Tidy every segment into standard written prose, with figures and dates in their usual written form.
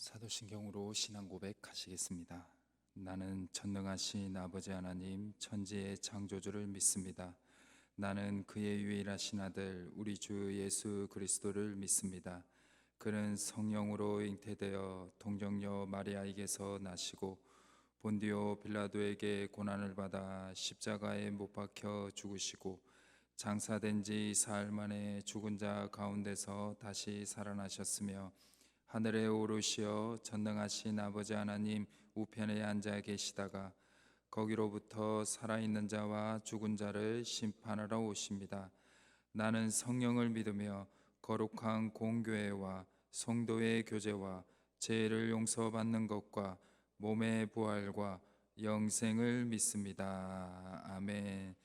사도신경으로 신앙 고백하시겠습니다. 나는 전능하신 아버지 하나님 천지의 창조주를 믿습니다. 나는 그의 유일하신 아들 우리 주 예수 그리스도를 믿습니다. 그는 성령으로 잉태되어 동정녀 마리아에게서 나시고 본디오 빌라도에게 고난을 받아 십자가에 못 박혀 죽으시고 장사된 지 사흘 만에 죽은 자 가운데서 다시 살아나셨으며 하늘에 오르시어 전능하신 아버지 하나님 우편에 앉아 계시다가 거기로부터 살아있는 자와 죽은 자를 심판하러 오십니다. 나는 성령을 믿으며 거룩한 공교회와 성도의 교제와 죄를 용서받는 것과 몸의 부활과 영생을 믿습니다. 아멘.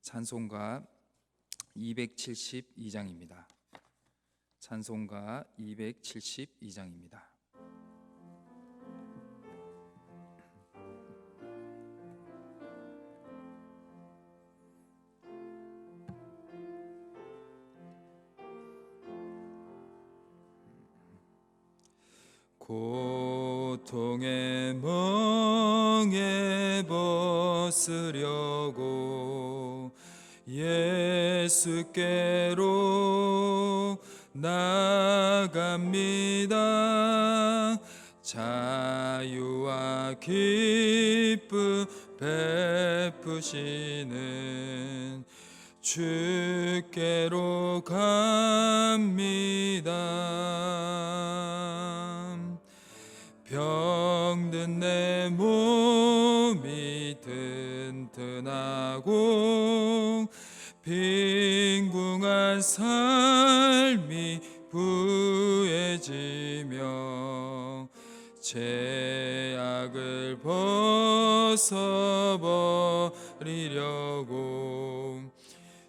찬송가 272장입니다. 찬송가 272장입니다. 고통의 멍에 벗으려고 예수께로 나갑니다. 자유와 기쁨 베푸시는 주께로 갑니다. 병든 내 몸이 튼튼하고 빈궁한 삶이 부해지며 죄악을 벗어버리려고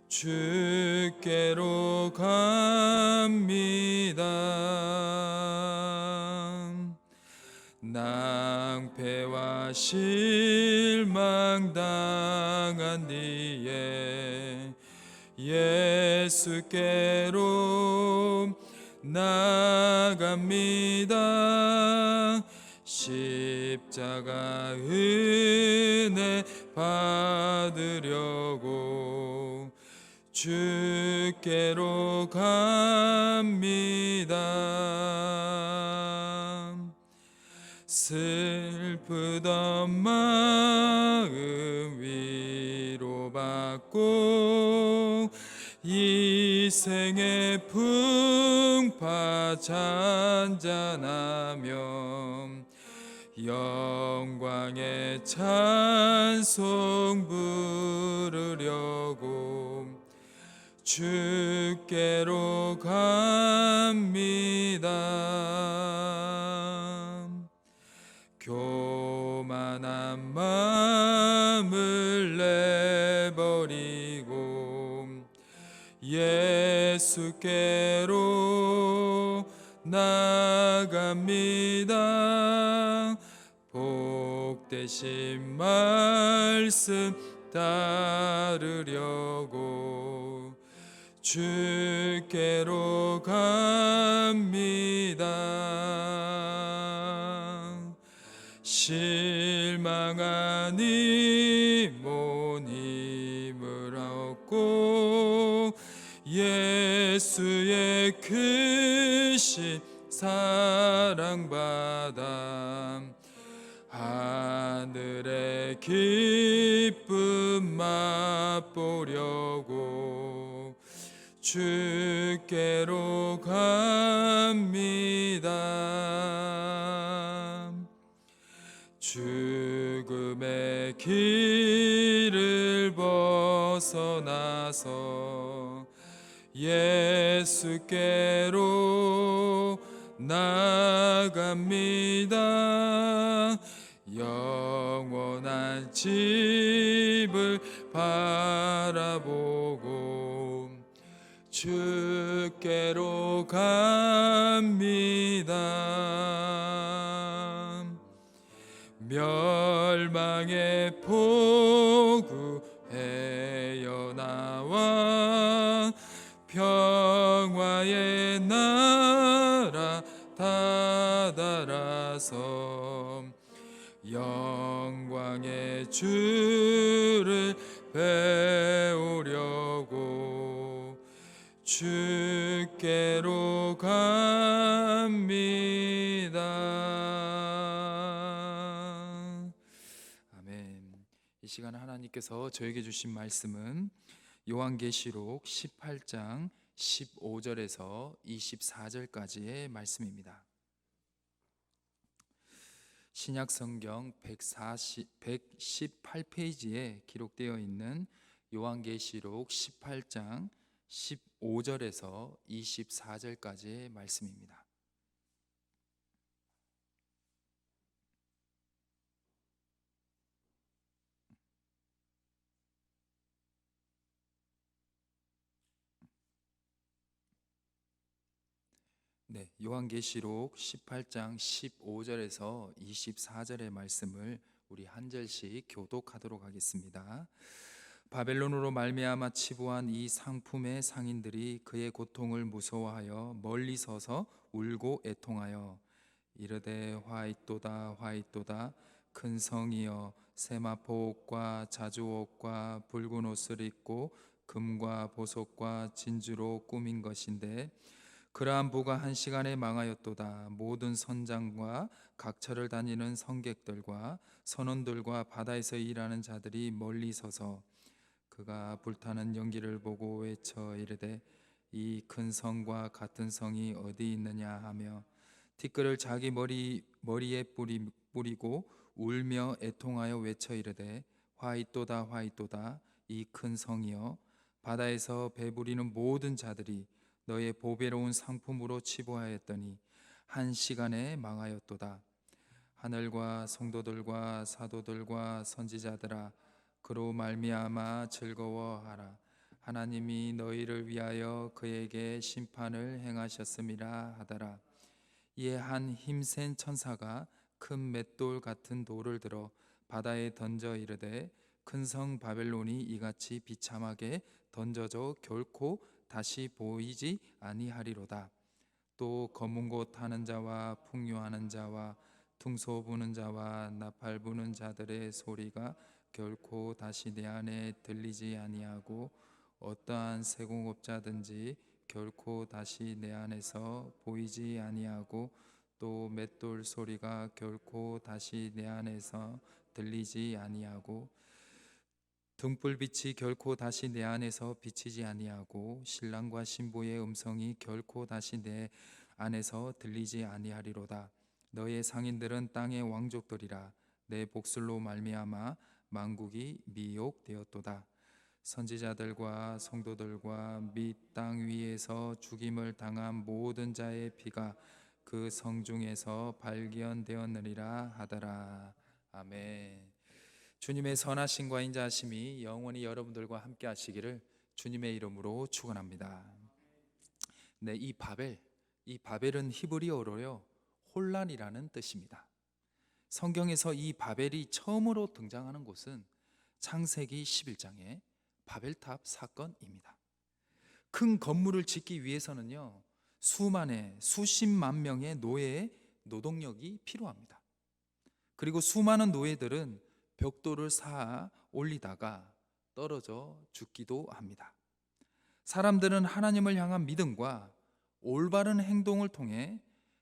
주께로 갑니다. 낭패와 실망 당한 뒤에 예수께로 나갑니다. 십자가 은혜 받으려고 주께로 갑니다. 슬프던 마음 위로받고 이 생의 풍파 잔잔하며 영광의 찬송 부르려고 주께로 갑니다. 교만한 마음을 내버리고 예수께로 나갑니다. 복되신 말씀 따르려고 주께로 갑니다. 실망한 이 몸 힘을 얻고 예수의 크신 사랑받아 하늘의 기쁨 맛보려고 주께로 갑니다. 죽음의 길을 벗어나서 예수께로 나갑니다. 영원한 집을 바라보고 주께로 갑니다. 멸망의 포구 헤어나와 평화의 나라 다다라 올라서 영광의 주를 배우려고 주께로 갑니다. 아멘. 이 시간 하나님께서 저에게 주신 말씀은 요한계시록 18장 15절에서 24절까지의 말씀입니다. 신약성경 118페이지에 기록되어 있는 요한계시록 18장 15절에서 24절까지의 말씀입니다. 네, 요한계시록 18장 15절에서 24절의 말씀을 우리 한 절씩 교독하도록 하겠습니다. 바벨론으로 말미암아 치부한 이 상품의 상인들이 그의 고통을 무서워하여 멀리 서서 울고 애통하여 이르되 화이또다 화이또다 큰 성이여 세마포 옷과 자주 옷과 붉은 옷을 입고 금과 보석과 진주로 꾸민 것인데 그러한 부가 한 시간에 망하였도다. 모든 선장과 각처를 다니는 성객들과 선원들과 바다에서 일하는 자들이 멀리 서서 그가 불타는 연기를 보고 외쳐 이르되 이 큰 성과 같은 성이 어디 있느냐 하며 티끌을 자기 머리에 뿌리고 울며 애통하여 외쳐 이르되 화이또다 화이또다 이 큰 성이여 바다에서 배부리는 모든 자들이 너의 보배로운 상품으로 치부하였더니 한 시간에 망하였도다. 하늘과 성도들과 사도들과 선지자들아 그로 말미암아 즐거워하라. 하나님이 너희를 위하여 그에게 심판을 행하셨음이라 하더라. 이에 한 힘센 천사가 큰 맷돌 같은 돌을 들어 바다에 던져 이르되 큰 성 바벨론이 이같이 비참하게 던져져 결코 다시 보이지 아니하리로다. 또 검은 곳 타는 자와 풍요하는 자와 퉁소 부는 자와 나팔 부는 자들의 소리가 결코 다시 내 안에 들리지 아니하고 어떠한 세공업자든지 결코 다시 내 안에서 보이지 아니하고 또 맷돌 소리가 결코 다시 내 안에서 들리지 아니하고 등불빛이 결코 다시 내 안에서 비치지 아니하고 신랑과 신부의 음성이 결코 다시 내 안에서 들리지 아니하리로다. 너의 상인들은 땅의 왕족들이라. 내 복술로 말미암아 만국이 미혹되었도다. 선지자들과 성도들과 및 땅 위에서 죽임을 당한 모든 자의 피가 그 성중에서 발견되었느니라 하더라. 아멘. 주님의 선하심과 인자하심이 영원히 여러분들과 함께 하시기를 주님의 이름으로 축원합니다. 네, 이 바벨은 히브리어로요 혼란이라는 뜻입니다. 성경에서 이 바벨이 처음으로 등장하는 곳은 창세기 11장의 바벨탑 사건입니다. 큰 건물을 짓기 위해서는요 수십만 명의 노예의 노동력이 필요합니다. 그리고 수많은 노예들은 벽돌을 쌓아 올리다가 떨어져 죽기도 합니다. 사람들은 하나님을 향한 믿음과 올바른 행동을 통해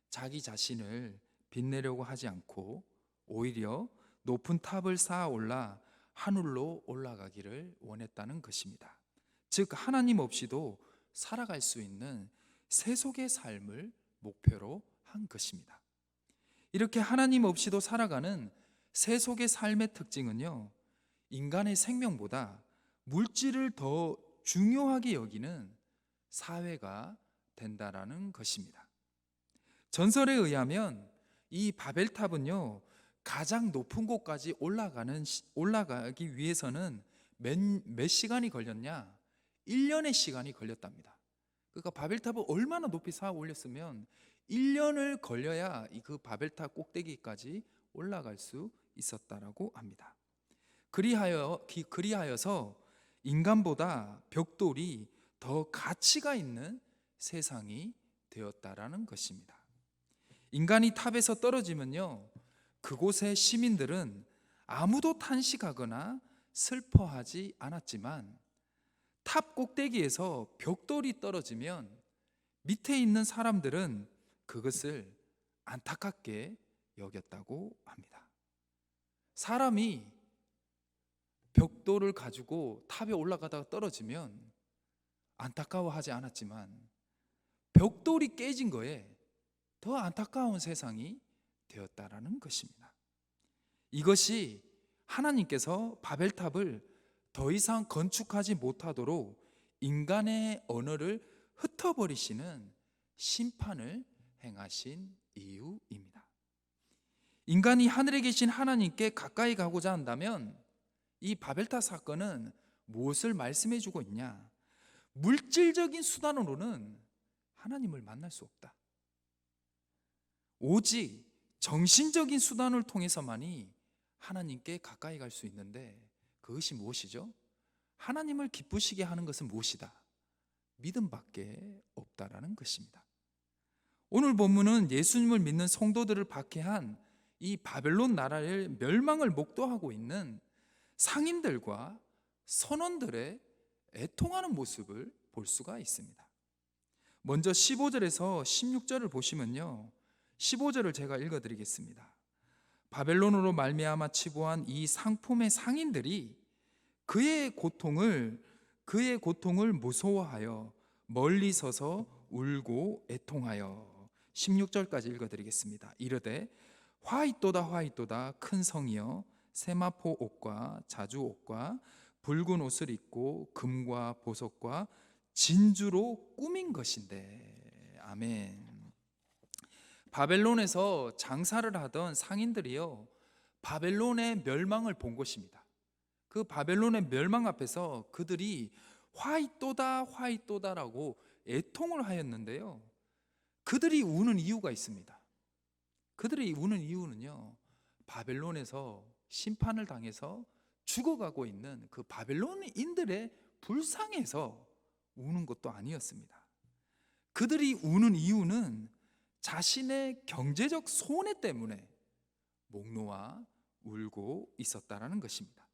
자기 자신을 빛내려고 하지 않고 오히려 높은 탑을 쌓아 올라 하늘로 올라가기를 원했다는 것입니다. 즉 하나님 없이도 살아갈 수 있는 세속의 삶을 목표로 한 것입니다. 이렇게 하나님 없이도 살아가는 세속의 삶의 특징은요 인간의 생명보다 물질을 더 중요하게 여기는 사회가 된다라는 것입니다. 전설에 의하면 이 바벨탑은요 가장 높은 곳까지 올라가기 위해서는 몇 시간이 걸렸냐? 1년의 시간이 걸렸답니다. 그러니까 바벨탑을 얼마나 높이 쌓아 올렸으면 1년을 걸려야 그 바벨탑 꼭대기까지 올라갈 수 있었다라고 합니다. 그리하여서 인간보다 벽돌이 더 가치가 있는 세상이 되었다라는 것입니다. 인간이 탑에서 떨어지면요, 그곳의 시민들은 아무도 탄식하거나 슬퍼하지 않았지만 탑 꼭대기에서 벽돌이 떨어지면 밑에 있는 사람들은 그것을 안타깝게 여겼다고 합니다. 사람이 벽돌을 가지고 탑에 올라가다가 떨어지면 안타까워하지 않았지만 벽돌이 깨진 거에 더 안타까운 세상이 되었다라는 것입니다. 이것이 하나님께서 바벨탑을 더 이상 건축하지 못하도록 인간의 언어를 흩어버리시는 심판을 행하신 이유입니다. 인간이 하늘에 계신 하나님께 가까이 가고자 한다면 이 바벨탑 사건은 무엇을 말씀해 주고 있냐? 물질적인 수단으로는 하나님을 만날 수 없다. 오직 정신적인 수단을 통해서만이 하나님께 가까이 갈 수 있는데, 그것이 무엇이죠? 하나님을 기쁘시게 하는 것은 무엇이다? 믿음밖에 없다라는 것입니다. 오늘 본문은 예수님을 믿는 성도들을 박해한 이 바벨론 나라의 멸망을 목도하고 있는 상인들과 선원들의 애통하는 모습을 볼 수가 있습니다. 먼저 15절에서 16절을 보시면요, 15절을 제가 읽어드리겠습니다. 바벨론으로 말미암아 치부한 이 상품의 상인들이 그의 고통을 무서워하여 멀리 서서 울고 애통하여. 16절까지 읽어드리겠습니다. 이르되 화이또다 화이또다 큰 성이여, 세마포 옷과 자주 옷과 붉은 옷을 입고 금과 보석과 진주로 꾸민 것인데. 아멘. 바벨론에서 장사를 하던 상인들이요, 바벨론의 멸망을 본 것입니다. 그 바벨론의 멸망 앞에서 그들이 화이또다 화이또다라고 애통을 하였는데요, 그들이 우는 이유가 있습니다. 그들이 우는 이유는요, 바벨론에서 심판을 당해서 죽어가고 있는 그 바벨론인들의 불쌍해서 우는 것도 아니었습니다. 그들이 우는 이유는 자신의 경제적 손해 때문에 목 놓아 울고 있었다라는 것입니다.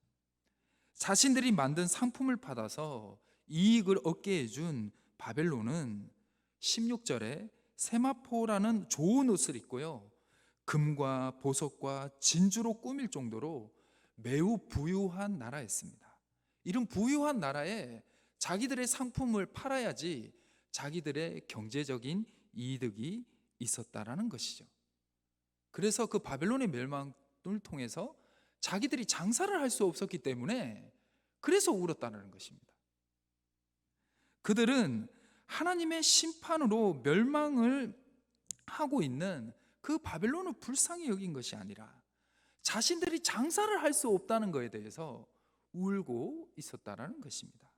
자신들이 만든 상품을 받아서 이익을 얻게 해준 바벨론은 16절에 세마포라는 좋은 옷을 입고요, 금과 보석과 진주로 꾸밀 정도로 매우 부유한 나라였습니다. 이런 부유한 나라에 자기들의 상품을 팔아야지 자기들의 경제적인 이득이 있었다라는 것이죠. 그래서 그 바벨론의 멸망을 통해서 자기들이 장사를 할 수 없었기 때문에 그래서 울었다는 것입니다. 그들은 하나님의 심판으로 멸망을 하고 있는 그 바벨론을 불쌍히 여긴 것이 아니라 자신들이 장사를 할 수 없다는 것에 대해서 울고 있었다라는 것입니다.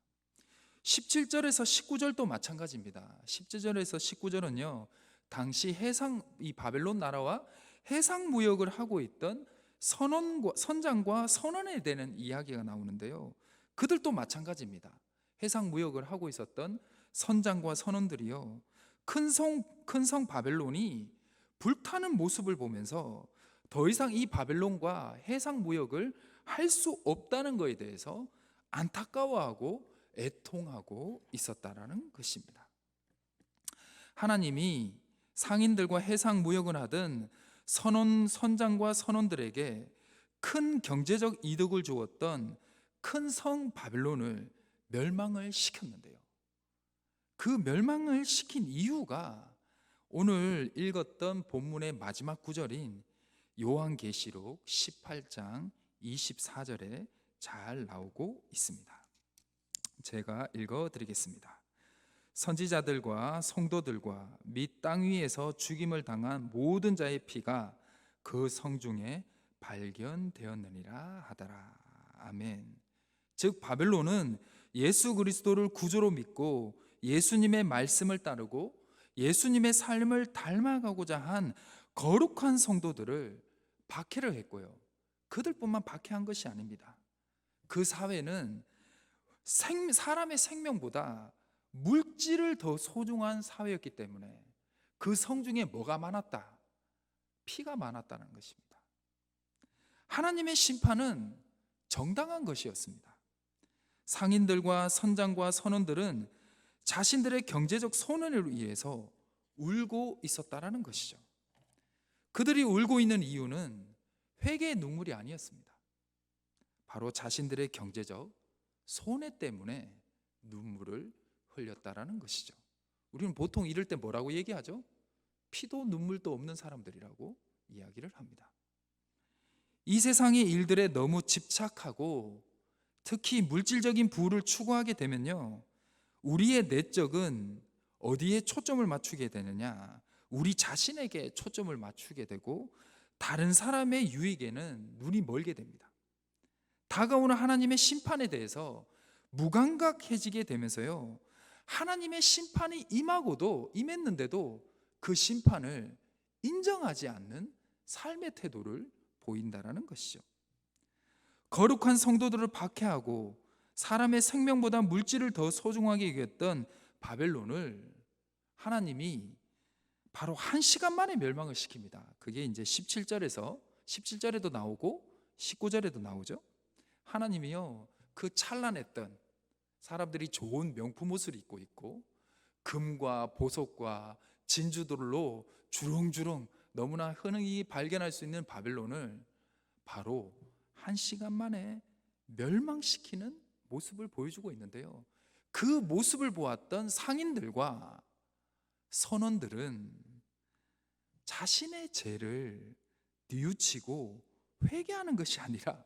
17절에서 19절도 마찬가지입니다. 17절에서 19절은요, 당시 이 바벨론 나라와 해상 무역을 하고 있던 선장과 선원에 대한 이야기가 나오는데요, 그들도 마찬가지입니다. 해상 무역을 하고 있었던 선장과 선원들이요, 큰 성 바벨론이 불타는 모습을 보면서 더 이상 이 바벨론과 해상 무역을 할 수 없다는 것에 대해서 안타까워하고 애통하고 있었다라는 것입니다. 하나님이 상인들과 해상 무역을 하던 선장과 선원들에게 큰 경제적 이득을 주었던 큰 성 바벨론을 멸망을 시켰는데요, 그 멸망을 시킨 이유가 오늘 읽었던 본문의 마지막 구절인 요한계시록 18장 24절에 잘 나오고 있습니다. 제가 읽어드리겠습니다. 선지자들과 성도들과 및 땅 위에서 죽임을 당한 모든 자의 피가 그 성중에 발견되었느니라 하더라. 아멘. 즉 바벨론은 예수 그리스도를 구주로 믿고 예수님의 말씀을 따르고 예수님의 삶을 닮아가고자 한 거룩한 성도들을 박해를 했고요, 그들뿐만 박해한 것이 아닙니다. 그 사회는 사람의 생명보다 물질을 더 소중한 사회였기 때문에 그 성중에 뭐가 많았다? 피가 많았다는 것입니다. 하나님의 심판은 정당한 것이었습니다. 상인들과 선장과 선원들은 자신들의 경제적 손해를 위해서 울고 있었다라는 것이죠. 그들이 울고 있는 이유는 회개의 눈물이 아니었습니다. 바로 자신들의 경제적 손해 때문에 눈물을 흘렸다라는 것이죠. 우리는 보통 이럴 때 뭐라고 얘기하죠? 피도 눈물도 없는 사람들이라고 이야기를 합니다. 이 세상의 일들에 너무 집착하고 특히 물질적인 부를 추구하게 되면요, 우리의 내적은 어디에 초점을 맞추게 되느냐? 우리 자신에게 초점을 맞추게 되고 다른 사람의 유익에는 눈이 멀게 됩니다. 다가오는 하나님의 심판에 대해서 무감각해지게 되면서요, 하나님의 심판이 임했는데도 그 심판을 인정하지 않는 삶의 태도를 보인다라는 것이죠. 거룩한 성도들을 박해하고 사람의 생명보다 물질을 더 소중하게 여겼던 바벨론을 하나님이 바로 한 시간 만에 멸망을 시킵니다. 그게 이제 17절에도 나오고 19절에도 나오죠. 하나님이요, 그 찬란했던 사람들이 좋은 명품 옷을 입고 있고 금과 보석과 진주들로 주렁주렁 너무나 흔히 발견할 수 있는 바벨론을 바로 한 시간 만에 멸망시키는 모습을 보여주고 있는데요, 그 모습을 보았던 상인들과 선원들은 자신의 죄를 뉘우치고 회개하는 것이 아니라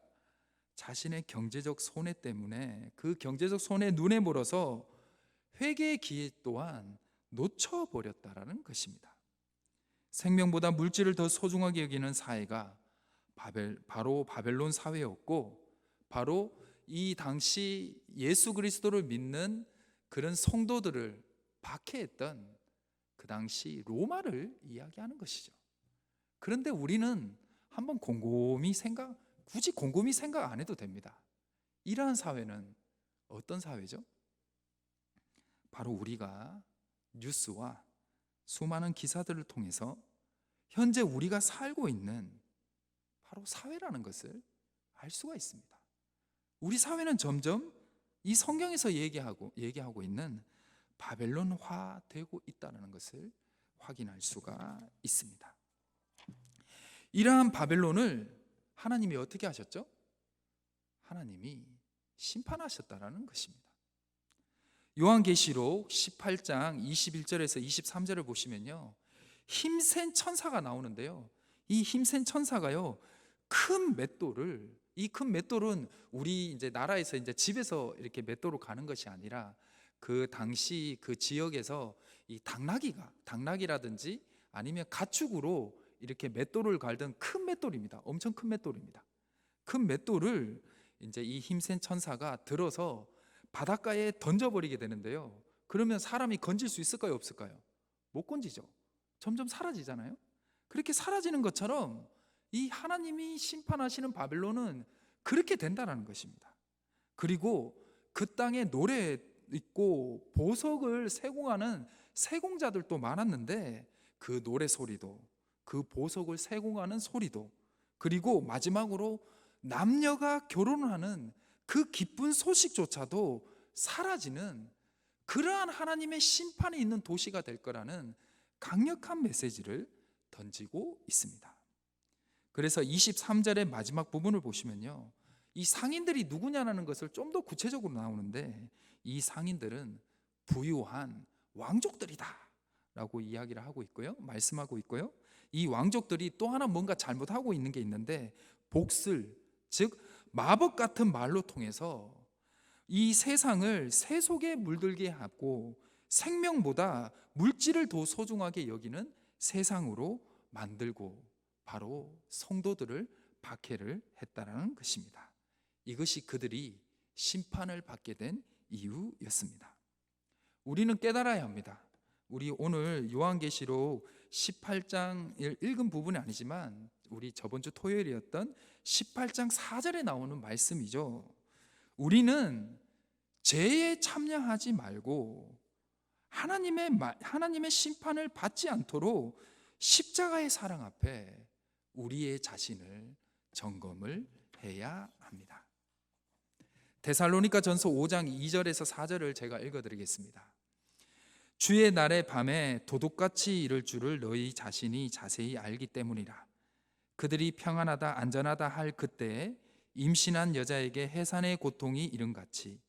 자신의 경제적 손해 때문에 그 경제적 손해 눈에 몰아서 회개의 기회 또한 놓쳐버렸다라는 것입니다. 생명보다 물질을 더 소중하게 여기는 사회가 바로 바벨론 사회였고, 바로 이 당시 예수 그리스도를 믿는 그런 성도들을 박해했던 그 당시 로마를 이야기하는 것이죠. 그런데 우리는 한번 굳이 곰곰이 생각 안 해도 됩니다. 이러한 사회는 어떤 사회죠? 바로 우리가 뉴스와 수많은 기사들을 통해서 현재 우리가 살고 있는 바로 사회라는 것을 알 수가 있습니다. 우리 사회는 점점 이 성경에서 얘기하고 있는 바벨론화 되고 있다는 것을 확인할 수가 있습니다. 이러한 바벨론을 하나님이 어떻게 하셨죠? 하나님이 심판하셨다라는 것입니다. 요한계시록 18장 21절에서 23절을 보시면요, 힘센 천사가 나오는데요, 이 힘센 천사가요, 큰 맷돌을, 이 큰 맷돌은 우리 이제 나라에서 이제 집에서 이렇게 맷돌로 가는 것이 아니라 그 당시 그 지역에서 이 당나귀라든지 아니면 가축으로 이렇게 맷돌을 갈던 큰 맷돌입니다. 엄청 큰 맷돌입니다. 큰 맷돌을 이제 이 힘센 천사가 들어서 바닷가에 던져버리게 되는데요, 그러면 사람이 건질 수 있을까요, 없을까요? 못 건지죠. 점점 사라지잖아요. 그렇게 사라지는 것처럼 이 하나님이 심판하시는 바벨론은 그렇게 된다는 것입니다. 그리고 그 땅에 노래 있고 보석을 세공하는 세공자들도 많았는데 그 노래 소리도, 그 보석을 세공하는 소리도, 그리고 마지막으로 남녀가 결혼하는 그 기쁜 소식조차도 사라지는 그러한 하나님의 심판이 있는 도시가 될 거라는 강력한 메시지를 던지고 있습니다. 그래서 23절의 마지막 부분을 보시면요, 이 상인들이 누구냐는 것을 좀 더 구체적으로 나오는데, 이 상인들은 부유한 왕족들이다 라고 이야기를 하고 있고요, 말씀하고 있고요, 이 왕족들이 또 하나 뭔가 잘못하고 있는 게 있는데, 복술, 즉 마법 같은 말로 통해서 이 세상을 새 속에 물들게 하고 생명보다 물질을 더 소중하게 여기는 세상으로 만들고 바로 성도들을 박해를 했다라는 것입니다. 이것이 그들이 심판을 받게 된 이유였습니다. 우리는 깨달아야 합니다. 우리 오늘 요한계시록 18장을 읽은 부분이 아니지만 우리 저번 주 토요일이었던 18장 4절에 나오는 말씀이죠. 우리는 죄에 참여하지 말고 하나님의 심판을 받지 않도록 십자가의 사랑 앞에 우리의 자신을 점검을 해야 합니다. 데살로니가 전서 5장 2절에서 4절을 제가 읽어드리겠습니다. 주의 날의 밤에 도둑같이 이를 줄을 너희 자신이 자세히 알기 때문이라. 그들이 평안하다 안전하다 할 그때에 임신한 여자에게 해산의 고통이 이른같이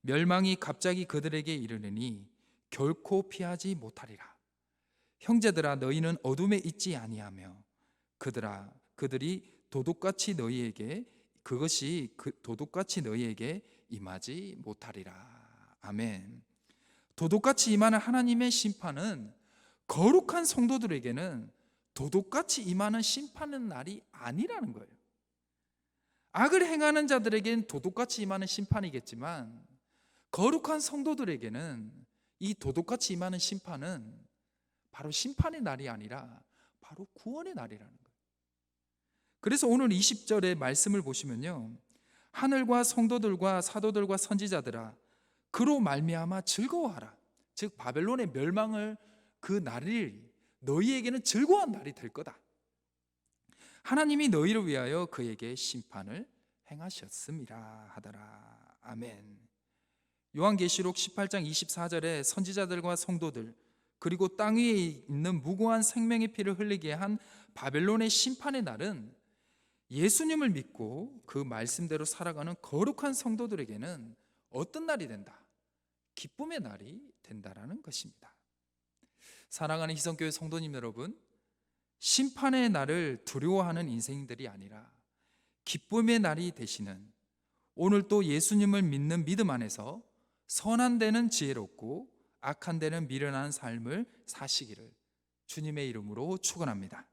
멸망이 갑자기 그들에게 이르느니 결코 피하지 못하리라. 형제들아, 너희는 어둠에 있지 아니하며 그들이 도둑같이 너희에게 도둑같이 너희에게 임하지 못하리라. 아멘. 도둑같이 임하는 하나님의 심판은 거룩한 성도들에게는 도둑같이 임하는 심판의 날이 아니라는 거예요. 악을 행하는 자들에게는 도둑같이 임하는 심판이겠지만 거룩한 성도들에게는 이 도둑같이 임하는 심판은 바로 심판의 날이 아니라 바로 구원의 날이라는 거예요. 그래서 오늘 20절의 말씀을 보시면요, 하늘과 성도들과 사도들과 선지자들아 그로 말미암아 즐거워하라. 즉 바벨론의 멸망을 그 날이 너희에게는 즐거운 날이 될 거다. 하나님이 너희를 위하여 그에게 심판을 행하셨음이라 하더라. 아멘. 요한계시록 18장 24절에 선지자들과 성도들 그리고 땅 위에 있는 무고한 생명의 피를 흘리게 한 바벨론의 심판의 날은 예수님을 믿고 그 말씀대로 살아가는 거룩한 성도들에게는 어떤 날이 된다? 기쁨의 날이 된다라는 것입니다. 사랑하는 희성교회 성도님 여러분, 심판의 날을 두려워하는 인생들이 아니라 기쁨의 날이 되시는, 오늘 또 예수님을 믿는 믿음 안에서 선한 데는 지혜롭고 악한 데는 미련한 삶을 사시기를 주님의 이름으로 축원합니다.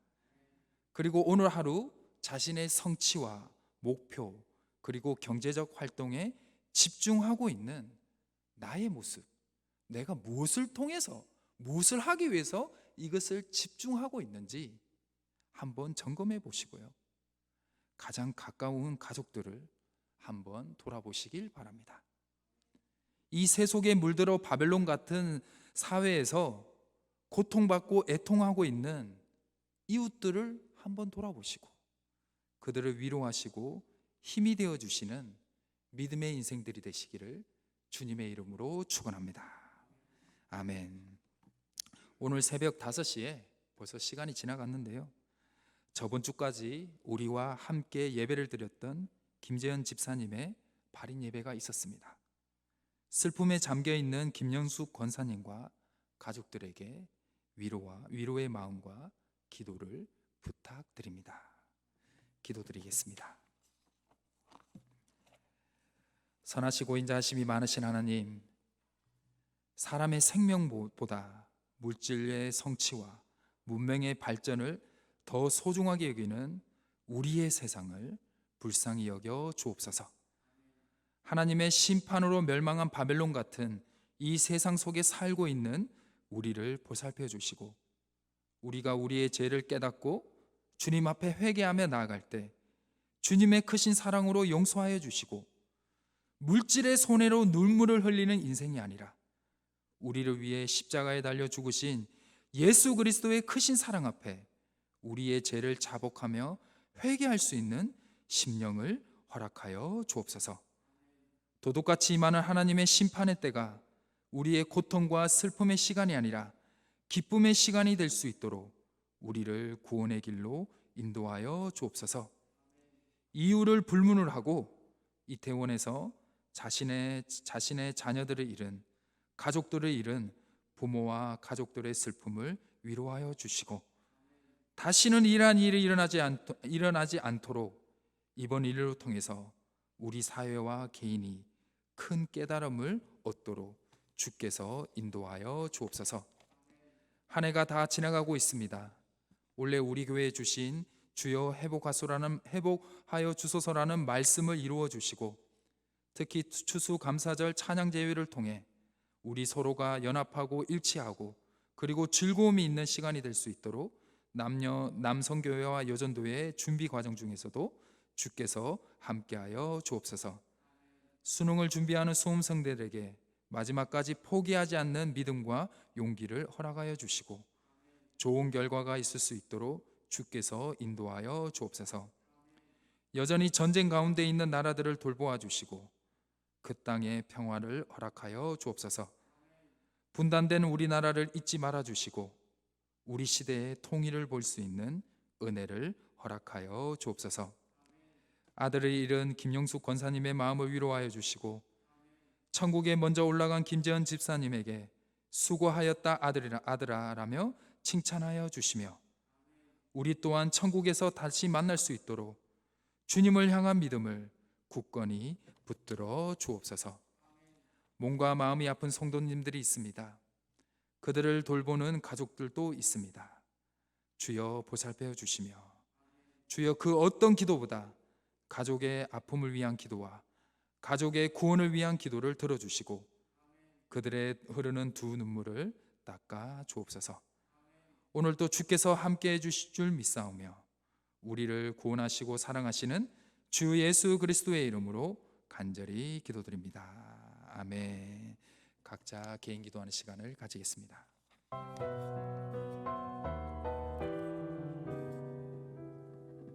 그리고 오늘 하루 자신의 성취와 목표 그리고 경제적 활동에 집중하고 있는 나의 모습, 내가 무엇을 통해서 무엇을 하기 위해서 이것을 집중하고 있는지 한번 점검해 보시고요, 가장 가까운 가족들을 한번 돌아보시길 바랍니다. 이 세속에 물들어 바벨론 같은 사회에서 고통받고 애통하고 있는 이웃들을 한번 돌아보시고 그들을 위로하시고 힘이 되어 주시는 믿음의 인생들이 되시기를 주님의 이름으로 축원합니다. 아멘. 오늘 새벽 5시에 벌써 시간이 지나갔는데요, 저번 주까지 우리와 함께 예배를 드렸던 김재현 집사님의 발인 예배가 있었습니다. 슬픔에 잠겨있는 김영숙 권사님과 가족들에게 위로의 마음과 기도를 부탁드립니다. 기도드리겠습니다. 선하시고 인자하심이 많으신 하나님, 사람의 생명보다 물질의 성취와 문명의 발전을 더 소중하게 여기는 우리의 세상을 불쌍히 여겨 주옵소서. 하나님의 심판으로 멸망한 바벨론 같은 이 세상 속에 살고 있는 우리를 보살펴 주시고, 우리가 우리의 죄를 깨닫고 주님 앞에 회개하며 나아갈 때 주님의 크신 사랑으로 용서하여 주시고, 물질의 손해로 눈물을 흘리는 인생이 아니라 우리를 위해 십자가에 달려 죽으신 예수 그리스도의 크신 사랑 앞에 우리의 죄를 자복하며 회개할 수 있는 심령을 허락하여 주옵소서. 도둑같이 임하는 하나님의 심판의 때가 우리의 고통과 슬픔의 시간이 아니라 기쁨의 시간이 될 수 있도록 우리를 구원의 길로 인도하여 주옵소서. 이유를 불문을 하고 이태원에서 자신의 자녀들을 잃은, 가족들을 잃은 부모와 가족들의 슬픔을 위로하여 주시고, 다시는 이러한 일이 일어나지 않도록 이번 일을 통해서 우리 사회와 개인이 큰 깨달음을 얻도록 주께서 인도하여 주옵소서. 한 해가 다 지나가고 있습니다. 원래 우리 교회에 주신 주여 회복하여 주소서라는 말씀을 이루어 주시고, 특히 추수감사절 찬양제회를 통해 우리 서로가 연합하고 일치하고 그리고 즐거움이 있는 시간이 될 수 있도록 남성교회와 여전도회의 준비 과정 중에서도 주께서 함께하여 주옵소서. 수능을 준비하는 수험생들에게 마지막까지 포기하지 않는 믿음과 용기를 허락하여 주시고 좋은 결과가 있을 수 있도록 주께서 인도하여 주옵소서. 여전히 전쟁 가운데 있는 나라들을 돌보아 주시고 그 땅에 평화를 허락하여 주옵소서. 분단된 우리나라를 잊지 말아 주시고 우리 시대의 통일을 볼 수 있는 은혜를 허락하여 주옵소서. 아들을 잃은 김영숙 권사님의 마음을 위로하여 주시고 천국에 먼저 올라간 김재현 집사님에게 수고하였다 아들아라며 칭찬하여 주시며 우리 또한 천국에서 다시 만날 수 있도록 주님을 향한 믿음을 굳건히 붙들어 주옵소서. 몸과 마음이 아픈 성도님들이 있습니다. 그들을 돌보는 가족들도 있습니다. 주여 보살펴 주시며 주여 그 어떤 기도보다 가족의 아픔을 위한 기도와 가족의 구원을 위한 기도를 들어주시고 그들의 흐르는 두 눈물을 닦아 주옵소서. 오늘도 주께서 함께해 주실 줄 믿사오며 우리를 구원하시고 사랑하시는 주 예수 그리스도의 이름으로 간절히 기도드립니다. 아멘. 각자 개인 기도하는 시간을 가지겠습니다.